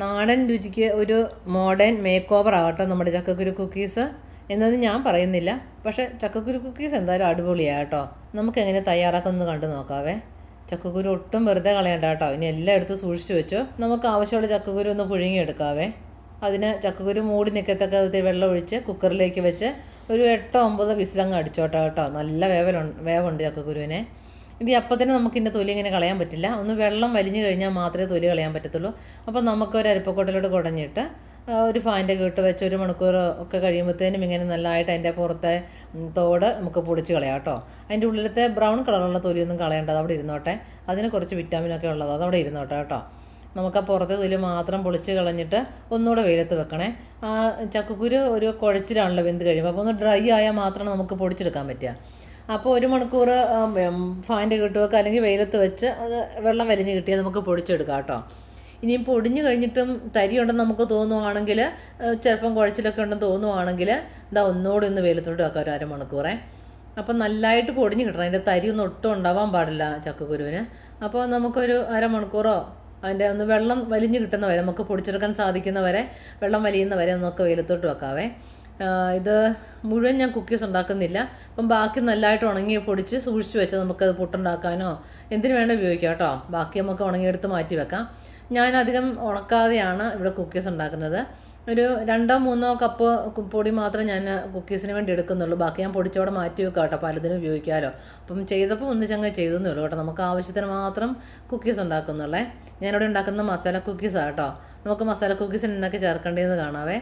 നാടൻ രുചിക്ക് ഒരു modern make over ആകട്ടോ നമ്മുടെ ചക്കക്കുരു കുക്കീസ് എന്നത് ഞാൻ പറയുന്നില്ല. പക്ഷേ ചക്കക്കുരു കുക്കീസ് എന്തായാലും അടിപൊളിയാണ് കേട്ടോ. നമുക്ക് എങ്ങനെ തയ്യാറാക്കുന്നത് കണ്ടു നോക്കാവേ. ചക്കക്കുരു ഒട്ടും വെറുതെ കളയണ്ട കേട്ടോ. ഇനി എല്ലാം എടുത്ത് സൂക്ഷിച്ചു വെച്ചോ. നമുക്ക് ആവശ്യമുള്ള ചക്കക്കുരു ഒന്ന് പുഴുങ്ങിയെടുക്കാവേ. അതിന് ചക്കക്കുരു മൂടി നിൽക്കത്തക്ക വെള്ളം ഒഴിച്ച് കുക്കറിലേക്ക് വെച്ച് ഒരു 8-9 വിസിലങ്ങ് അടിച്ചോട്ടോ കേട്ടോ. നല്ല വേവുണ്ട് ചക്കക്കുരുവിനെ. ഇത് അപ്പം തന്നെ നമുക്ക് ഇതിൻ്റെ തൊലി ഇങ്ങനെ കളയാൻ പറ്റില്ല. ഒന്ന് വെള്ളം വലിഞ്ഞു കഴിഞ്ഞാൽ മാത്രമേ തൊലി കളയാൻ പറ്റത്തുള്ളൂ. അപ്പോൾ നമുക്കൊരു അരിപ്പക്കൊട്ടലോട്ട് കുടഞ്ഞിട്ട് ഒരു ഫാൻ്റെ കീട്ട് വെച്ച് 1 മണിക്കൂർ ഒക്കെ കഴിയുമ്പോഴത്തേനും ഇങ്ങനെ നല്ലതായിട്ട് അതിൻ്റെ പുറത്തെ തോട് നമുക്ക് പൊടിച്ച് കളയാം കേട്ടോ. അതിൻ്റെ ഉള്ളിലത്തെ ബ്രൗൺ കളറുള്ള തൊലിയൊന്നും കളയേണ്ട, അത് അവിടെ ഇരുന്നോട്ടെ. അതിന് കുറച്ച് വിറ്റാമിനൊക്കെ ഉള്ളത് അതവിടെ ഇരുന്നോട്ടെ കേട്ടോ. നമുക്ക് ആ പുറത്തെ തൊലി മാത്രം പൊളിച്ച് കളഞ്ഞിട്ട് ഒന്നുകൂടെ വെയിലത്ത് വെക്കണേ. ആ ചക്കക്കുരു ഒരു കുഴച്ചിലാണല്ലോ വെന്ത് കഴിയുമ്പോൾ, അപ്പോൾ ഒന്ന് ഡ്രൈ ആയാൽ മാത്രമാണ് നമുക്ക് പൊടിച്ചെടുക്കാൻ പറ്റുക. അപ്പോൾ 1 മണിക്കൂർ ഫാൻ്റെ കീട്ട് വെക്കുക, അല്ലെങ്കിൽ വെയിലത്ത് വെച്ച് അത് വെള്ളം വലിഞ്ഞ് കിട്ടിയാൽ നമുക്ക് പൊടിച്ചെടുക്കാം കേട്ടോ. ഇനിയും പൊടിഞ്ഞു കഴിഞ്ഞിട്ടും തരി ഉണ്ടെന്ന് നമുക്ക് തോന്നുവാണെങ്കിൽ, ചിലപ്പം കുഴച്ചിലൊക്കെ ഉണ്ടെന്ന് തോന്നുവാണെങ്കിൽ ഇതാ ഒന്നുകൂടി ഒന്ന് വെയിലത്തോട്ട് വെക്കാം ഒരു 1/2 മണിക്കൂറേ. അപ്പം നല്ലതായിട്ട് പൊടിഞ്ഞ് കിട്ടണം. അതിൻ്റെ തരി ഒന്നും ഒട്ടും ഉണ്ടാവാൻ പാടില്ല ചക്കക്കുരുവിന്. അപ്പോൾ നമുക്കൊരു 1/2 മണിക്കൂറോ അതിൻ്റെ ഒന്ന് വെള്ളം വലിഞ്ഞ് കിട്ടുന്ന വരെ, നമുക്ക് പൊടിച്ചെടുക്കാൻ സാധിക്കുന്ന വരെ, വെള്ളം വലിയുന്ന വരെ നമുക്ക് വെയിലത്തോട്ട് വെക്കാവേ. ഇത് മുഴുവൻ ഞാൻ കുക്കീസ് ഉണ്ടാക്കുന്നില്ല. അപ്പം ബാക്കി നല്ലതായിട്ട് ഉണങ്ങി പൊടിച്ച് സൂക്ഷിച്ച് വെച്ചാൽ നമുക്കത് പുട്ടുണ്ടാക്കാനോ എന്തിനു വേണേൽ ഉപയോഗിക്കാം കേട്ടോ. ബാക്കി നമുക്ക് ഉണങ്ങിയെടുത്ത് മാറ്റി വെക്കാം. ഞാനധികം ഉണക്കാതെയാണ് ഇവിടെ കുക്കീസ് ഉണ്ടാക്കുന്നത്. ഒരു 2-3 കപ്പ് പൊടി മാത്രം ഞാൻ കുക്കീസിന് വേണ്ടി എടുക്കുന്നുള്ളൂ. ബാക്കി ഞാൻ പൊടിച്ചോടെ മാറ്റി വെക്കാം കേട്ടോ, പലതിനും ഉപയോഗിക്കാമല്ലോ. അപ്പം ചെയ്തപ്പോൾ ഒന്നിച്ചങ്ങ് ചെയ്തെന്നേ ഉള്ളൂ കേട്ടോ. നമുക്ക് ആവശ്യത്തിന് മാത്രം കുക്കീസ് ഉണ്ടാക്കുന്നുള്ളേ. ഞാനിവിടെ ഉണ്ടാക്കുന്ന മസാല കുക്കീസാണ് കേട്ടോ. നമുക്ക് മസാല കുക്കീസിന് എന്നൊക്കെ ചേർക്കേണ്ടതെന്ന് കാണാവേ.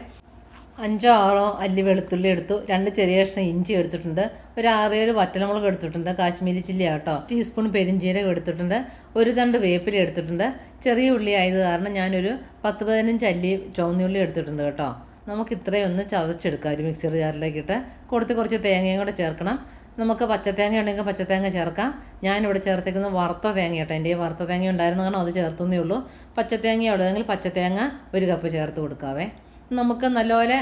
5-6 അല്ലി വെളുത്തുള്ളി എടുത്തു, 2 ചെറിയ കഷ്ണം ഇഞ്ചി എടുത്തിട്ടുണ്ട്, ഒരു 6-7 വറ്റൽമുളക് എടുത്തിട്ടുണ്ട്, കാശ്മീരി ചില്ലി കേട്ടോ, ടീസ്പൂൺ പെരിഞ്ചീരകം എടുത്തിട്ടുണ്ട്, ഒരു തണ്ട് വേപ്പില എടുത്തിട്ടുണ്ട്. ചെറിയ ഉള്ളി ആയത് കാരണം ഞാനൊരു 10-15 അല്ലി ചുവന്നുള്ളി എടുത്തിട്ടുണ്ട് കേട്ടോ. നമുക്ക് ഇത്രയും ഒന്ന് ചതച്ചെടുക്കാം ഒരു മിക്സർ ജാറിലേക്കിട്ട്. കുറച്ച് തേങ്ങയും കൂടെ ചേർക്കണം. നമുക്ക് പച്ചത്തേങ്ങ ഉണ്ടെങ്കിൽ പച്ചത്തേങ്ങ ചേർക്കാം. ഞാനിവിടെ ചേർത്തേക്കുന്നത് വറുത്ത തേങ്ങ കേട്ടോ. എൻ്റെ വറുത്ത തേങ്ങ ഉണ്ടായിരുന്നു കാരണം അത് ചേർത്തുന്നേ ഉള്ളൂ. പച്ചത്തേങ്ങ ഉള്ളതെങ്കിൽ പച്ചത്തേങ്ങ 1 കപ്പ് ചേർത്ത് കൊടുക്കാവേ. നമുക്ക് നല്ലപോലെ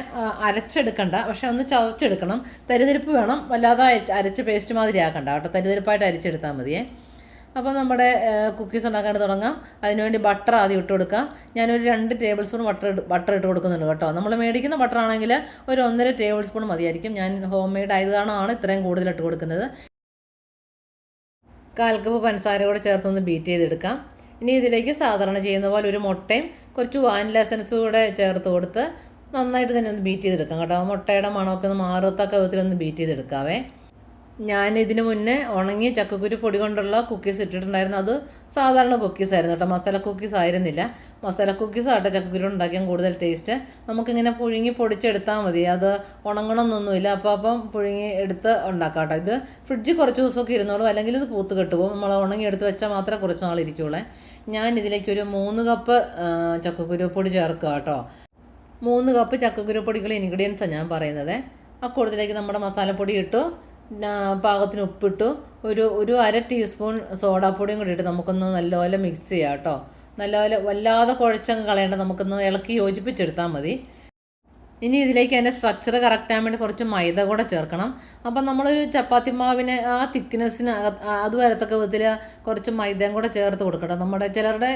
അരച്ചെടുക്കണ്ട, പക്ഷെ ഒന്ന് ചതച്ചെടുക്കണം. തരിതരിപ്പ് വേണം, വല്ലാതെ അരച്ച് പേസ്റ്റ് മാതിരി ആക്കണ്ട കേട്ടോ. തരിതരിപ്പായിട്ട് അരച്ചെടുത്താൽ മതിയേ. അപ്പോൾ നമ്മുടെ കുക്കീസ് ഉണ്ടാക്കാൻ തുടങ്ങാം. അതിനുവേണ്ടി ബട്ടർ ആദ്യം ഇട്ട് കൊടുക്കാം. ഞാനൊരു 2 ടേബിൾ സ്പൂൺ ബട്ടർ ഇട്ട് കൊടുക്കുന്നുണ്ട് കേട്ടോ. നമ്മൾ മേടിക്കുന്ന ബട്ടർ ആണെങ്കിൽ ഒരു 1.5 ടേബിൾ സ്പൂൺ മതിയായിരിക്കും. ഞാൻ ഹോം മെയ്ഡ് ആയത് കാരണമാണ് ഇത്രയും കൂടുതൽ ഇട്ട് കൊടുക്കുന്നത്. 1/4 കപ്പ് പഞ്ചസാര കൂടെ ചേർത്തൊന്ന് ബീറ്റ് ചെയ്തെടുക്കാം. ഇനി ഇതിലേക്ക് സാധാരണ ചെയ്യുന്ന പോലെ ഒരു മുട്ടയും കുറച്ച് വാനില എസൻസ് കൂടെ ചേർത്ത് കൊടുത്ത് നന്നായിട്ട് തന്നെ ഒന്ന് ബീറ്റ് ചെയ്തെടുക്കാം കേട്ടോ. മുട്ടയുടെ മണമൊക്കെ ഒന്ന് മാറത്തക്ക വിധത്തിലൊന്ന് ബീറ്റ് ചെയ്തെടുക്കാവേ. ഞാനിതിന് മുന്നേ ഉണങ്ങിയ ചക്കക്കുരു പൊടി കൊണ്ടുള്ള കുക്കീസ് ഇട്ടിട്ടുണ്ടായിരുന്നു. അത് സാധാരണ കുക്കീസ് ആയിരുന്നു കേട്ടോ, മസാല കുക്കീസ് ആയിരുന്നില്ല. മസാല കുക്കീസ് ആട്ടോ ചക്കക്കുരു ഉണ്ടാക്കിയാൽ കൂടുതൽ ടേസ്റ്റ്. നമുക്കിങ്ങനെ പുഴുങ്ങി പൊടിച്ചെടുത്താൽ മതി, അത് ഉണങ്ങണമെന്നൊന്നുമില്ല. അപ്പം പുഴുങ്ങി എടുത്ത് ഉണ്ടാക്കാം കേട്ടോ. ഇത് ഫ്രിഡ്ജിൽ കുറച്ച് ദിവസമൊക്കെ ഇരുന്നോളൂ, അല്ലെങ്കിൽ ഇത് പൂത്ത് കെട്ടുപോകും. നമ്മൾ ഉണങ്ങി എടുത്ത് വെച്ചാൽ മാത്രമേ കുറച്ച് നാൾ ഇരിക്കുള്ളൂ. ഞാൻ ഇതിലേക്കൊരു 3 കപ്പ് ചക്കക്കുരു പൊടി ചേർക്കുക കേട്ടോ. 3 കപ്പ് ചക്കക്കുരു പൊടിക്കുള്ള ഇൻഗ്രീഡിയൻസാണ് ഞാൻ പറയുന്നത്. ആ കൂട്ടത്തിലേക്ക് നമ്മുടെ മസാലപ്പൊടി ഇട്ടു, പാകത്തിന് ഉപ്പിട്ടു, ഒരു 1/2 ടീസ്പൂൺ സോഡാപ്പൊടിയും കൂടി ഇട്ട് നമുക്കൊന്ന് നല്ലപോലെ മിക്സ് ചെയ്യാം കേട്ടോ. നല്ലപോലെ വല്ലാതെ കുഴച്ചങ്ങ് കളയേണ്ട, നമുക്കൊന്ന് ഇളക്കി യോജിപ്പിച്ചെടുത്താൽ മതി. ഇനി ഇതിലേക്ക് അതിൻ്റെ സ്ട്രക്ചർ കറക്റ്റാൻ വേണ്ടി കുറച്ച് മൈദ കൂടെ ചേർക്കണം. അപ്പം നമ്മളൊരു ചപ്പാത്തി മാവിന് ആ തിക്നെസ്സിന് അത് വരത്തക്ക വിധത്തിൽ കുറച്ച് മൈദയും കൂടെ ചേർത്ത് കൊടുക്കണം. നമ്മുടെ ചിലരുടെ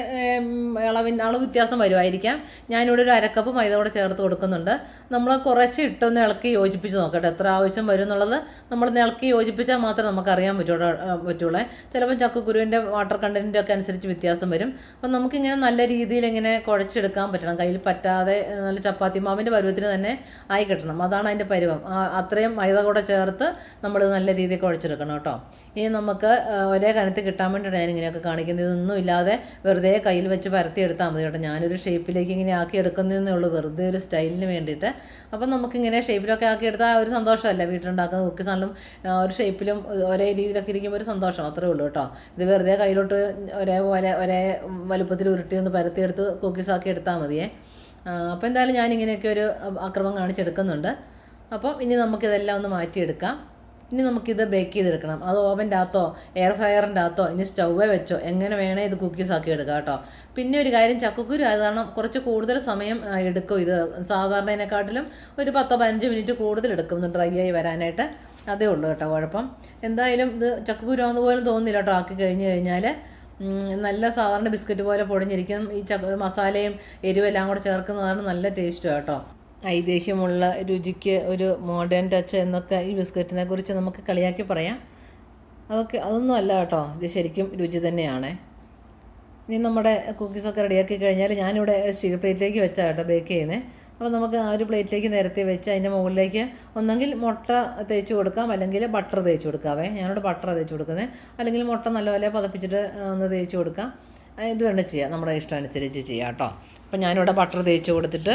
അളവ് വ്യത്യാസം വരുമായിരിക്കാം. ഞാനിവിടെ ഒരു 1/2 കപ്പ് മൈദ കൂടെ ചേർത്ത് കൊടുക്കുന്നുണ്ട്. നമ്മൾ കുറച്ച് ഇട്ടൊന്ന് ഇളക്കി യോജിപ്പിച്ച് നോക്കട്ടെ, എത്ര ആവശ്യം വരും എന്നുള്ളത്. നമ്മൾ ഇളക്കി യോജിപ്പിച്ചാൽ മാത്രമേ നമുക്കറിയാൻ പറ്റുള്ളൂ. ചിലപ്പോൾ ചക്കക്കുരുവിൻ്റെ വാട്ടർ കണ്ടൻറ്റിൻ്റെ ഒക്കെ അനുസരിച്ച് വ്യത്യാസം വരും. അപ്പം നമുക്കിങ്ങനെ നല്ല രീതിയിൽ ഇങ്ങനെ കുഴച്ചെടുക്കാൻ പറ്റണം, കയ്യിൽ പറ്റാതെ നല്ല ചപ്പാത്തി മാവിൻ്റെ പരുവത്തിന് തന്നെ ആയി കിട്ടണം. അതാണ് അതിൻ്റെ പരുവം. അത്രയും മൈദ കൂടെ ചേർത്ത് നമ്മൾ നല്ല രീതിയിൽ കുഴച്ചെടുക്കണം കേട്ടോ. ഇനി നമുക്ക് ഒരേ കനത്തിൽ കിട്ടാൻ വേണ്ടിയിട്ട് ഞാൻ ഇങ്ങനെയൊക്കെ കാണിക്കുന്നത്. ഇതൊന്നും ഇല്ലാതെ വെറുതെ കയ്യിൽ വെച്ച് പരത്തി എടുത്താൽ മതി കേട്ടോ. ഞാനൊരു ഷേപ്പിലേക്ക് ഇങ്ങനെ ആക്കി എടുക്കുന്നതേ ഉള്ളൂ, വെറുതെ ഒരു സ്റ്റൈലിന് വേണ്ടിയിട്ട്. അപ്പം നമുക്കിങ്ങനെ ഷേപ്പിലൊക്കെ ആക്കി എടുത്താൽ ഒരു സന്തോഷമല്ല, വീട്ടിലുണ്ടാക്കുന്ന കുക്കീസ് ആണെങ്കിലും ഒരു ഷേപ്പിലും ഒരേ രീതിയിലൊക്കെ ഇരിക്കുമ്പോൾ ഒരു സന്തോഷം, അത്രേ ഉള്ളൂ കേട്ടോ. ഇത് വെറുതെ കയ്യിലോട്ട് ഒരേ വലുപ്പത്തിൽ ഉരുട്ടി ഒന്ന് പരത്തിയെടുത്ത് കുക്കീസാക്കി എടുത്താൽ മതിയേ. അപ്പോൾ എന്തായാലും ഞാനിങ്ങനെയൊക്കെ ഒരു ആക്രമം കാണിച്ചെടുക്കുന്നുണ്ട്. അപ്പം ഇനി നമുക്കിതെല്ലാം ഒന്ന് മാറ്റിയെടുക്കാം. ഇനി നമുക്കിത് ബേക്ക് ചെയ്തെടുക്കണം. അത് ഓവൻ്റെ അകത്തോ എയർ ഫ്രയറിൻ്റെ അകത്തോ ഇനി സ്റ്റൗവേ വെച്ചോ എങ്ങനെ വേണേൽ ഇത് കുക്കീസ് ആക്കി എടുക്കാം കേട്ടോ. പിന്നെ ഒരു കാര്യം, ചക്കക്കുരു അത് കാരണം കുറച്ച് കൂടുതൽ സമയം എടുക്കും. ഇത് സാധാരണതിനെക്കാട്ടിലും ഒരു 10-15 മിനിറ്റ് കൂടുതൽ എടുക്കും ഡ്രൈ ആയി വരാനായിട്ട്. അതേ ഉള്ളൂ കേട്ടോ കുഴപ്പം. എന്തായാലും ഇത് ചക്കക്കുരു ആവുന്ന പോലും തോന്നുന്നില്ല കേട്ടോ ആക്കി കഴിഞ്ഞ് കഴിഞ്ഞാൽ. നല്ല സാധാരണ ബിസ്ക്കറ്റ് പോലെ പൊടിഞ്ഞിരിക്കും. ഈ മസാലയും എരിവെല്ലാം കൂടെ ചേർക്കുന്നതാണ് നല്ല ടേസ്റ്റ് കേട്ടോ. ഐതിഹ്യമുള്ള രുചിക്ക് ഒരു മോഡേൺ ടച്ച് എന്നൊക്കെ ഈ ബിസ്ക്കറ്റിനെ കുറിച്ച് നമുക്ക് കളിയാക്കി പറയാം. അതൊന്നും അല്ല കേട്ടോ, ഇത് ശരിക്കും രുചി തന്നെയാണ്. ഇനി നമ്മുടെ കുക്കീസൊക്കെ റെഡിയാക്കി കഴിഞ്ഞാൽ ഞാനിവിടെ സ്റ്റീൽ പ്ലേറ്റിലേക്ക് വെച്ചാൽ കേട്ടോ ബേക്ക് ചെയ്യുന്നത്. അപ്പോൾ നമുക്ക് ആ ഒരു പ്ലേറ്റിലേക്ക് നിരത്തി വെച്ച് അതിൻ്റെ മുകളിലേക്ക് ഒന്നെങ്കിൽ മുട്ട തേച്ച് കൊടുക്കാം, അല്ലെങ്കിൽ ബട്ടർ തേച്ച് കൊടുക്കാവേ. ഞാനിവിടെ ബട്ടർ തേച്ച് കൊടുക്കുന്നത്, അല്ലെങ്കിൽ മുട്ട നല്ലപോലെ പതപ്പിച്ചിട്ട് ഒന്ന് തേച്ച് കൊടുക്കാം. ഇത് വേണ്ട ചെയ്യാം, നമ്മുടെ ഇഷ്ടം അനുസരിച്ച് ചെയ്യാം കേട്ടോ. അപ്പം ഞാനിവിടെ ബട്ടർ തേച്ച് കൊടുത്തിട്ട്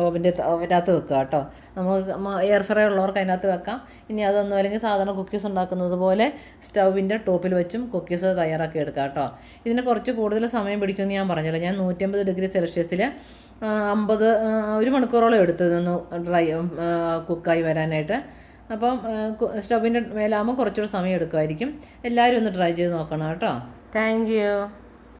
ഓവൻ്റകത്ത് വെക്കുക കേട്ടോ. നമുക്ക് എയർ ഫ്രയർ ഉള്ളവർക്ക് അതിനകത്ത് വെക്കാം. ഇനി അതൊന്നും അല്ലെങ്കിൽ സാധാരണ കുക്കീസ് ഉണ്ടാക്കുന്നത് പോലെ സ്റ്റൗവിൻ്റെ ടോപ്പിൽ വെച്ചും കുക്കീസ് തയ്യാറാക്കി എടുക്കാം കേട്ടോ. ഇതിന് കുറച്ച് കൂടുതൽ സമയം പിടിക്കുമെന്ന് ഞാൻ പറഞ്ഞല്ലോ. ഞാൻ 150 ഡിഗ്രി സെൽഷ്യസിൽ 1 മണിക്കൂറോളം എടുത്തു ഇതൊന്ന് കുക്കായി വരാനായിട്ട്. അപ്പം സ്റ്റൗവിൻ്റെ മേലാകുമ്പോൾ കുറച്ചുകൂടി സമയം എടുക്കുമായിരിക്കും. എല്ലാവരും ഒന്ന് ട്രൈ ചെയ്ത് നോക്കണം കേട്ടോ. Thank you.